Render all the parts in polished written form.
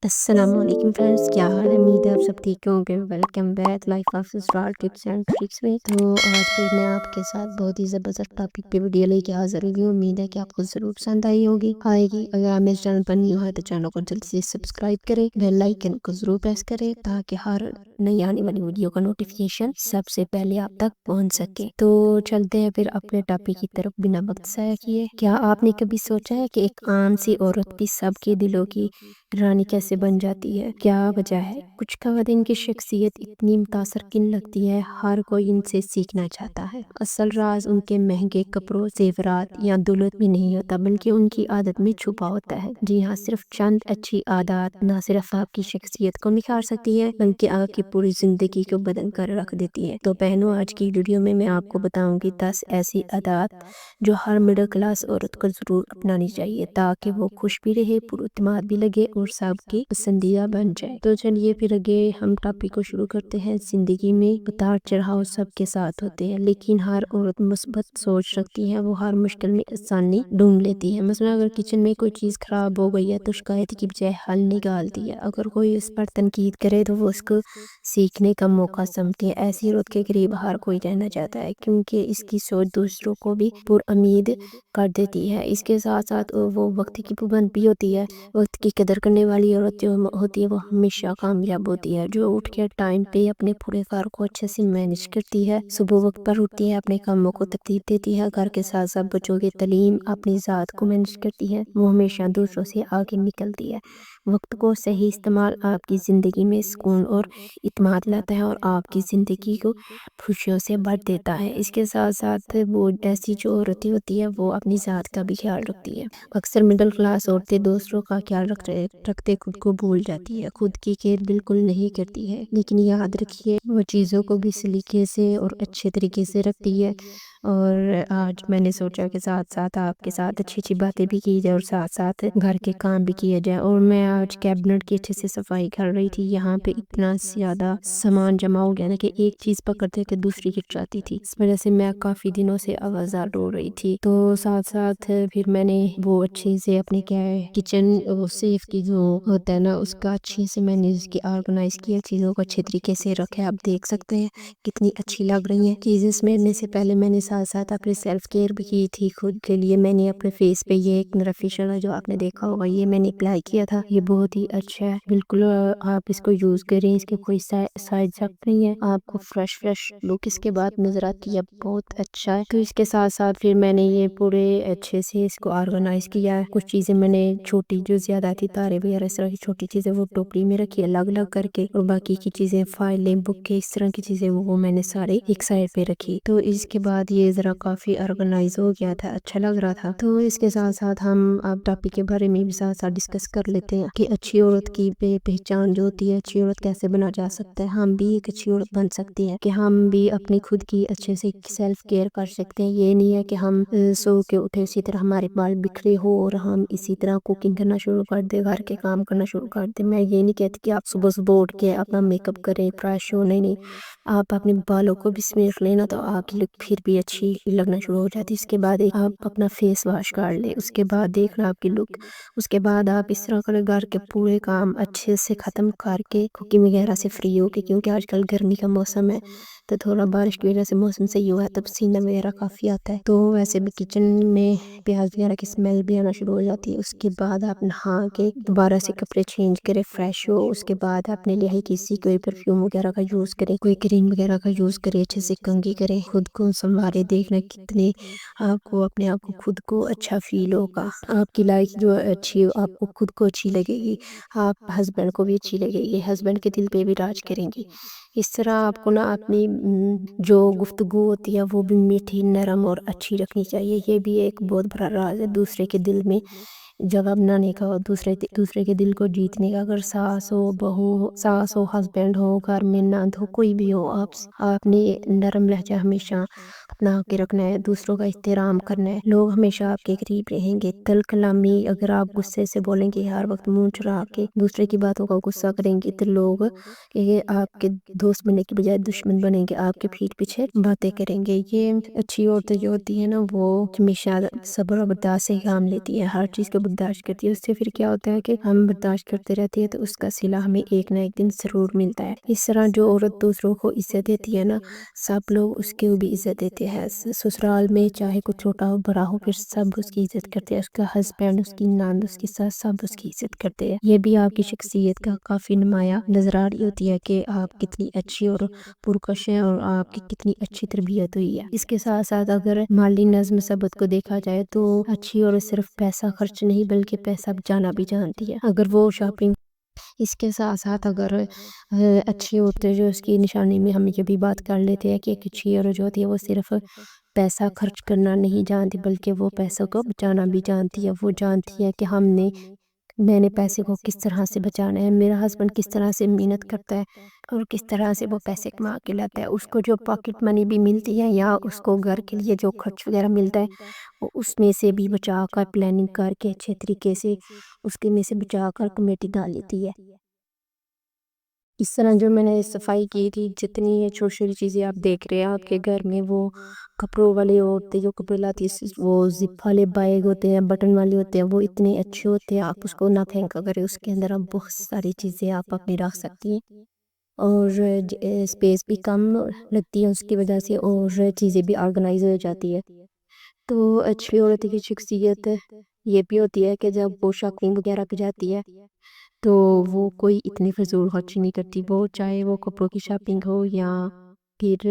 السلام علیکم فرینڈس، کیا حال ہے؟ امید ہے آپ سب ٹھیک ہوں گے۔ Welcome back life of star tips and tricks میں۔ تو آج پھر میں آپ کے ساتھ بہت ہی زبردست ٹاپک پہ ویڈیو لے کے حاضر ہوئی ہوں۔ امید ہے کہ آپ کو ضرور پسند آئی ہوگی۔ اگر آپ میرے چینل پر نیو ہے تو چینل کو جلدی سے سبسکرائب کریں، بیل آئیکن کو ضرور پریس کریں تاکہ ہر نئی آنے والی ویڈیو کا نوٹیفیکیشن سب سے پہلے آپ تک پہنچ سکے۔ تو چلتے ہیں پھر اپنے ٹاپک کی طرف بنا وقت ضائع کیے۔ کیا آپ نے کبھی سوچا ہے کہ ایک عام سی عورت بھی سب کے دلوں کی رانی کیسے بن جاتی ہے؟ کیا وجہ ہے؟ کچھ خواتین کی شخصیت اتنی متاثر کن لگتی ہے، ہر کوئی ان سے سیکھنا چاہتا ہے۔ اصل راز ان کے مہنگے کپڑوں، زیورات یا دولت میں نہیں ہوتا، بلکہ ان کی عادت میں چھپا ہوتا ہے۔ جی ہاں، صرف چند اچھی عادات نہ صرف آپ کی شخصیت کو نکھار سکتی ہے بلکہ آپ کی پوری زندگی کو بدل کر رکھ دیتی ہے۔ تو بہنوں، آج کی ویڈیو میں آپ کو بتاؤں گی 10 ایسی عادات جو ہر مڈل کلاس عورت کو ضرور اپنانی چاہیے تاکہ وہ خوش بھی رہے، پر اعتماد بھی لگے اور سب کی پسندیدہ بن جائے۔ تو چلیے پھر آگے ہم ٹاپک کو شروع کرتے ہیں۔ زندگی میں اتار چڑھاؤ سب کے ساتھ ہوتے ہیں، لیکن ہر عورت مثبت سوچ رکھتی ہے، وہ ہر مشکل میں آسانی ڈھونڈ لیتی ہے۔ مثلا اگر کچن میں کوئی چیز خراب ہو گئی ہے تو شکایت کی بجائے حل نکالتی ہے۔ اگر کوئی اس پر تنقید کرے تو وہ اس کو سیکھنے کا موقع سمجھتی ہے۔ ایسی عورت کے قریب ہر کوئی رہنا چاہتا ہے کیونکہ اس کی سوچ دوسروں کو بھی پر امید کر دیتی ہے۔ اس کے ساتھ ساتھ وہ وقت کی پابند بھی ہوتی ہے۔ وقت کی قدر کرنے والی عورت جو ہوتی ہے وہ ہمیشہ کامیاب ہوتی ہے، جو اٹھ کے ٹائم پہ اپنے پورے کار کو اچھے سے مینج کرتی ہے، صبح وقت پر اٹھتی ہے، اپنے کاموں کو ترتیب دیتی ہے، گھر کے ساتھ ساتھ بچوں کی تعلیم، اپنی ذات کو مینج کرتی ہے، وہ ہمیشہ دوسروں سے آگے نکلتی ہے۔ وقت کو صحیح استعمال آپ کی زندگی میں سکون اور اعتماد لاتا ہے اور آپ کی زندگی کو خوشیوں سے بھر دیتا ہے۔ اس کے ساتھ ساتھ وہ ایسی جو عورتیں ہوتی ہے وہ اپنی ذات کا بھی خیال رکھتی ہے۔ اکثر مڈل کلاس عورتیں دوسروں کا خیال رکھتے خود کو بھول جاتی ہے، خود کی کیئر بالکل نہیں کرتی ہے، لیکن یاد رکھیے وہ چیزوں کو بھی سلیقے سے اور اچھے طریقے سے رکھتی ہے۔ اور آج میں نے سوچا کہ ساتھ ساتھ آپ کے ساتھ اچھی اچھی باتیں بھی کی جائے اور ساتھ ساتھ گھر کے کام بھی کیا جائے۔ اور میں آج کیبنٹ کی اچھے سے صفائی کر رہی تھی، یہاں پہ اتنا زیادہ سامان جمع ہو گیا نا کہ ایک چیز پکڑتے کہ دوسری گر جاتی تھی، اس وجہ سے میں کافی دنوں سے آوازار رو رہی تھی۔ تو ساتھ ساتھ پھر میں نے وہ اچھے سے اپنے کچن سیف کی جو ہوتا ہے نا اس کا اچھے سے میں نے اس کی آرگنائز کیا، چیزوں کو اچھے طریقے سے رکھا۔ آپ دیکھ سکتے ہیں کتنی اچھی لگ رہی ہیں چیزیں۔ سمیٹنے سے پہلے میں نے ساتھ ساتھ اپنے سیلف کیئر بھی کی تھی خود کے لیے۔ میں نے اپنے فیس پہ یہ ایک میرا فیشل ہے جو آپ نے دیکھا ہوگا، یہ میں نے اپلائی کیا تھا، یہ بہت ہی اچھا ہے، بالکل آپ اس کو یوز کریں، اس کے کوئی سائڈ افیکٹ نہیں ہے، آپ کو فریش لک اس کے بعد نظر آتی ہے، بہت اچھا ہے۔ تو اس کے ساتھ ساتھ پھر میں نے یہ پورے اچھے سے اس کو آرگنائز کیا ہے۔ کچھ چیزیں میں نے چھوٹی جو زیادہ تھی، تارے وغیرہ اس طرح کی چھوٹی چیزیں وہ ٹوکری میں رکھی الگ الگ کر کے، اور باقی کی چیزیں فائلیں، بکیں، اس طرح کی چیزیں وہ میں نے سارے ایک سائڈ پہ رکھی۔ تو اس کے بعد یہ ذرا کافی آرگنائز ہو گیا تھا، اچھا لگ رہا تھا۔ تو اس کے ساتھ ساتھ ہم اب ٹاپک کے بارے میں بھی ساتھ ساتھ ڈسکس کر لیتے ہیں کہ اچھی عورت کی پہچان جو ہوتی ہے، اچھی عورت کیسے بنا جا سکتا ہے۔ ہم بھی ایک اچھی عورت بن سکتی ہیں کہ ہم بھی اپنی خود کی اچھے سے سیلف کیئر کر سکتے ہیں۔ یہ نہیں ہے کہ ہم سو کے اٹھے اسی طرح ہمارے بال بکھرے ہو اور ہم اسی طرح کوکنگ کرنا شروع کر دیں، گھر کے کام کرنا شروع کر دیں۔ میں یہ نہیں کہتی کہ آپ صبح اٹھ کے اپنا میک اپ کریں، فریش ہو، نہیں، آپ اپنے بالوں کو بھی سمیٹ لینا تو آپ کی لک پھر بھی اچھی لگنا شروع ہو جاتی۔ اس کے بعد آپ اپنا فیس واش کر لیں، اس کے بعد دیکھنا آپ کی لک، اس کے بعد آپ اس طرح کریں گھر کے پورے کام اچھے سے ختم کر کے کوکنگ وغیرہ سے فری ہو کے، کیونکہ آج کل گرمی کا موسم ہے تو تھوڑا بارش کی وجہ سے موسم صحیح ہوا ہے تب پسینہ وغیرہ کافی آتا ہے، تو ویسے بھی کچن میں پیاز وغیرہ کی اسمیل بھی آنا شروع ہو جاتی ہے۔ اس کے بعد آپ نہا کے دوبارہ سے کپڑے چینج کریں، فریش ہو، اس کے بعد اپنے لیے کسی کوئی پرفیوم وغیرہ کا یوز کریں، کوئی کریم وغیرہ کا یوز کریں، اچھے سے کنگھی کریں، خود کو سنوارے، دیکھنا کتنے آپ کو اپنے آپ کو خود کو اچھا فیل ہوگا، آپ کی لائف جو اچھی ہو، آپ کو خود کو اچھی لگے گی، آپ ہسبینڈ کو بھی اچھی لگے گی، ہسبینڈ کے دل پہ بھی راج کریں گی۔ اس طرح آپ کو نا اپنی جو گفتگو ہوتی ہے وہ بھی میٹھی، نرم اور اچھی رکھنی چاہیے۔ یہ بھی ایک بہت بڑا راز ہے دوسرے کے دل میں جگہ بنانے کا، دوسرے کے دل کو جیتنے کا۔ اگر ساس ہو، بہو ہو، ساس ہو، ہسبینڈ ہو، گھر میں نند ہو، کوئی بھی ہو، آپ نے نرم لہجہ ہمیشہ اپنا کے رکھنا ہے، دوسروں کا احترام کرنا ہے، لوگ ہمیشہ آپ کے قریب رہیں گے۔ دل کلامی اگر آپ غصے سے بولیں گے، ہر وقت منہ چڑھا کے دوسرے کی باتوں کا غصہ کریں گے تو لوگ آپ کے دوست بننے کی بجائے دشمن بنیں گے، آپ کے پیٹھ پیچھے باتیں کریں گے۔ یہ اچھی عورتیں جو ہوتی ہیں نا وہ ہمیشہ صبر و برداشت سے کام لیتی ہے، ہر چیز کو برداشت کرتی ہے، اس سے پھر کیا ہوتا ہے کہ ہم برداشت کرتے رہتے ہیں تو اس کا صلہ ہمیں ایک نہ ایک دن ضرور ملتا ہے۔ اس طرح جو عورت دوسروں کو عزت دیتی ہے نا، سب لوگ اس کے بھی عزت دیتے ہیں۔ سسرال میں چاہے کچھ چھوٹا ہو بڑا ہو، پھر سب اس کی عزت کرتے ہیں، اس کا ہسبینڈ، اس کی ناند، اس کی ساس، سب اس کی عزت کرتے ہیں۔ یہ بھی آپ کی شخصیت کا کافی نمایاں نظر آ رہی ہوتی ہے کہ آپ کتنی اچھی اور پرکش ہیں اور آپ کی کتنی اچھی تربیت ہوئی ہے۔ اس کے ساتھ ساتھ اگر مالی نظم ثبت کو دیکھا جائے تو اچھی اور صرف پیسہ خرچ نہیں بلکہ پیسہ بچانا بھی جانتی ہے۔ اگر وہ شاپنگ اس کے ساتھ ساتھ اگر اچھی عورتیں جو اس کی نشانی میں ہم یہ بھی بات کر لیتے ہیں کہ ایک اچھی عورت جو ہوتی ہے وہ صرف پیسہ خرچ کرنا نہیں جانتی بلکہ وہ پیسوں کو بچانا بھی جانتی ہے۔ وہ جانتی ہے کہ میں نے پیسے کو کس طرح سے بچانا ہے، میرا ہسبینڈ کس طرح سے محنت کرتا ہے اور کس طرح سے وہ پیسے کما کے لاتا ہے۔ اس کو جو پاکٹ منی بھی ملتی ہے یا اس کو گھر کے لیے جو خرچ وغیرہ ملتا ہے وہ اس میں سے بھی بچا کر پلاننگ کر کے اچھے طریقے سے اس کے میں سے بچا کر کمیٹی ڈال لیتی ہے۔ اس طرح جو میں نے صفائی کی تھی، جتنی یہ چھوٹی چھوٹی چیزیں آپ دیکھ رہے ہیں آپ کے گھر میں، وہ کپڑوں والے ہوتے جو کپڑے لاتی ہے، وہ زپ والے بیگ ہوتے ہیں، بٹن والے ہوتے ہیں، وہ اتنے اچھے ہوتے ہیں، آپ اس کو نہ پھینکا کریں، اس کے اندر آپ بہت ساری چیزیں آپ اپنی رکھ سکتی ہیں اور اسپیس بھی کم لگتی ہے اس کی وجہ سے اور چیزیں بھی آرگنائز ہو جاتی ہے۔ تو اچھی عورت کی شخصیت یہ بھی ہوتی ہے کہ جب وہ شاپنگ وغیرہ پہ جاتی ہے تو وہ کوئی اتنی فضول خرچی نہیں کرتی، وہ چاہے وہ کپڑوں کی شاپنگ ہو یا پھر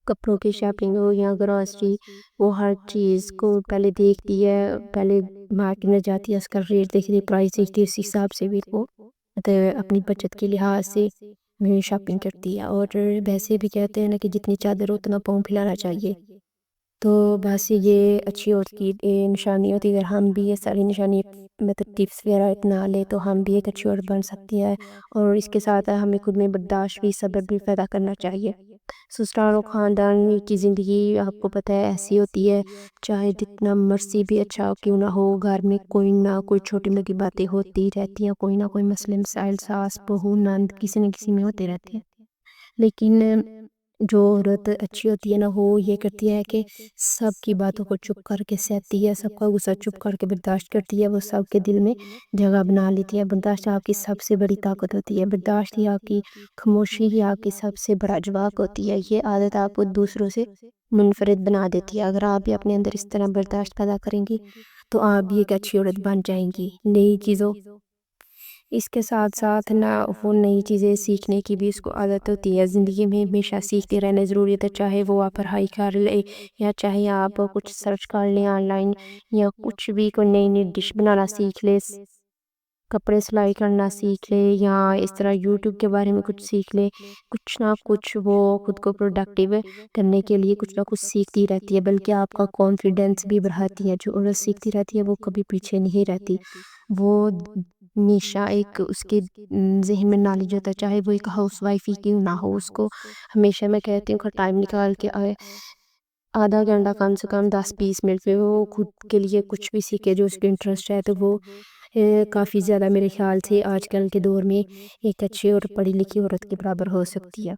کپڑوں کی شاپنگ ہو یا گروسری، وہ ہر چیز کو پہلے دیکھتی ہے، پہلے مارکیٹ میں جاتی ہے، اس کا ریٹ دیکھتی ہے، پرائس دیکھتی ہے، اس حساب سے بھی وہ اپنی بچت کے لحاظ سے شاپنگ کرتی ہے۔ اور ویسے بھی کہتے ہیں نا کہ جتنی چادر ہو اتنا پاؤں پھیلانا چاہیے، تو بس یہ اچھی عورت کی نشانی ہوتی ہے۔ اگر ہم بھی یہ ساری نشانی مطلب ٹپس وغیرہ اپنا لے تو ہم بھی ایک اچھی عورت بن سکتی ہے اور اس کے ساتھ ہمیں خود میں برداشت بھی صبر بھی پیدا کرنا چاہیے۔ سسرال و خاندان کی زندگی آپ کو پتہ ہے ایسی ہوتی ہے، چاہے جتنا مرضی بھی اچھا کیوں نہ ہو، گھر میں کوئی نہ کوئی چھوٹی موٹی باتیں ہوتی رہتی ہیں، کوئی نہ کوئی مسئلے مسائل ساس بہو نند کسی نہ کسی میں ہوتے رہتے ہیں، لیکن جو عورت اچھی ہوتی ہے نا وہ یہ کرتی ہے کہ سب کی باتوں کو چپ کر کے سہتی ہے، سب کا غصہ چپ کر کے برداشت کرتی ہے، وہ سب کے دل میں جگہ بنا لیتی ہے۔ برداشت آپ کی سب سے بڑی طاقت ہوتی ہے، برداشت ہی آپ کی خاموشی ہی آپ کی سب سے بڑا جواب ہوتی ہے۔ یہ عادت آپ کو دوسروں سے منفرد بنا دیتی ہے۔ اگر آپ بھی اپنے اندر اس طرح برداشت پیدا کریں گی تو آپ بھی ایک اچھی عورت بن جائیں گی۔ نئی چیزوں اس کے ساتھ ساتھ نہ وہ نئی چیزیں سیکھنے کی بھی اس کو عادت ہوتی ہے۔ زندگی میں ہمیشہ سیکھتے رہنا ضروری ہے، چاہے وہ آپ پڑھائی کر لیں یا چاہے آپ کچھ سرچ کر لیں آن لائن یا کچھ بھی کوئی نئی نئی ڈش بنانا سیکھ لیں، کپڑے سلائی کرنا سیکھ لے یا اس طرح یوٹیوب کے بارے میں کچھ سیکھ لے، کچھ نہ کچھ وہ خود کو پروڈکٹیو کرنے کے لیے کچھ نہ کچھ سیکھتی رہتی ہے، بلکہ آپ کا کانفیڈنس بھی بڑھاتی ہے۔ جو عورت سیکھتی رہتی ہے وہ کبھی پیچھے نہیں رہتی، وہ ہمیشہ ایک اس کے ذہن میں نالج ہوتا ہے، چاہے وہ ایک ہاؤس وائف ہی کیوں نہ ہو، اس کو ہمیشہ میں کہتی ہوں کہ ٹائم نکال کے آدھا گھنٹہ کم سے کم 10-20 منٹ میں وہ خود کے لیے کچھ بھی سیکھے جو اس کے انٹرسٹ ہے، تو وہ کافی زیادہ میرے خیال سے آج کل کے دور میں ایک اچھی اور پڑھی لکھی عورت کے برابر ہو سکتی ہے۔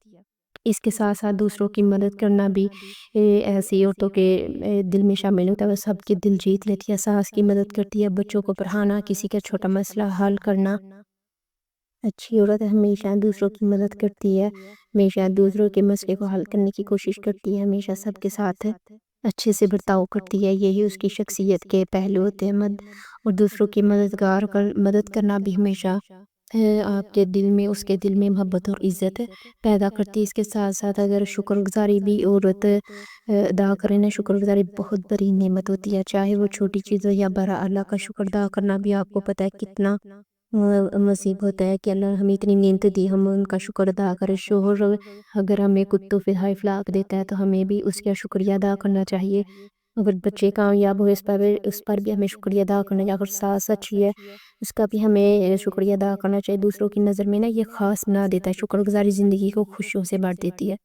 اس کے ساتھ ساتھ دوسروں کی مدد کرنا بھی ایسی عورتوں کے دل میں شامل ہوتا ہے، وہ سب کے دل جیت لیتی ہے۔ ساس کی مدد کرتی ہے، بچوں کو پڑھانا، کسی کا چھوٹا مسئلہ حل کرنا۔ اچھی عورت ہمیشہ دوسروں کی مدد کرتی ہے، ہمیشہ دوسروں کے مسئلے کو حل کرنے کی کوشش کرتی ہے، ہمیشہ سب کے ساتھ اچھے سے برتاؤ کرتی ہے، یہی اس کی شخصیت کے پہلو ہوتے ہیں۔ اور دوسروں کی مدد کرنا بھی ہمیشہ آپ کے دل میں اس کے دل میں محبت اور عزت پیدا کرتی ہے۔ اس کے ساتھ ساتھ اگر شکر گزاری بھی عورت ادا کرے نا، شکر گزاری بہت بڑی نعمت ہوتی ہے، چاہے وہ چھوٹی چیز ہو یا بڑا۔ اللہ کا شکر ادا کرنا بھی آپ کو پتہ ہے کتنا نصیب ہوتا ہے کہ اللہ نے ہمیں اتنی نعمت دی، ہم ان کا شکر ادا کریں۔ شوہر اگر ہمیں کتوں پہ ہائی فلاک دیتا ہے تو ہمیں بھی اس کا شکریہ ادا کرنا چاہیے۔ اگر بچے کامیاب ہو اس پر بھی ہمیں شکریہ ادا کرنا چاہیے۔ اگر ساس اچھی ہے اس کا بھی ہمیں شکریہ ادا کرنا چاہیے۔ دوسروں کی نظر میں نا یہ خاص بنا دیتا ہے، شکر گزاری زندگی کو خوشیوں سے بھر دیتی ہے۔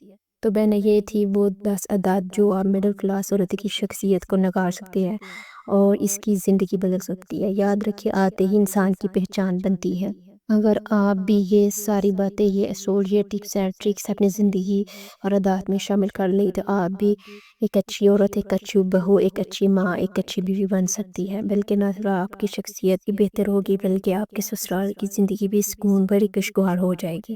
تو بہنیں یہ تھی وہ 10 عادات جو آپ مڈل کلاس عورت کی شخصیت کو نکھار سکتے ہیں اور اس کی زندگی بدل سکتی ہے۔ یاد رکھیے عادتیں ہی انسان کی پہچان بنتی ہے۔ اگر آپ بھی یہ ساری باتیں، یہ اصول، یہ ٹپس اینڈ ٹرکس اپنی زندگی اور عادات میں شامل کر لیں تو آپ بھی ایک اچھی عورت، ایک اچھی بہو، ایک اچھی ماں، ایک اچھی بیوی بن سکتی ہے۔ بلکہ نہ صرف آپ کی شخصیت بھی بہتر ہوگی بلکہ آپ کے سسرال کی زندگی بھی سکون بھری خوشگوار ہو جائے گی۔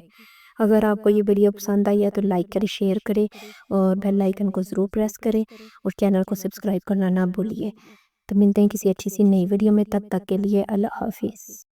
اگر آپ کو یہ ویڈیو پسند آئی ہے تو لائک کریں، شیئر کریں اور بیل آئیکن کو ضرور پریس کریں اور چینل کو سبسکرائب کرنا نہ بھولیے۔ تو ملتے ہیں کسی اچھی سی نئی ویڈیو میں، تب تک کے لیے اللہ حافظ۔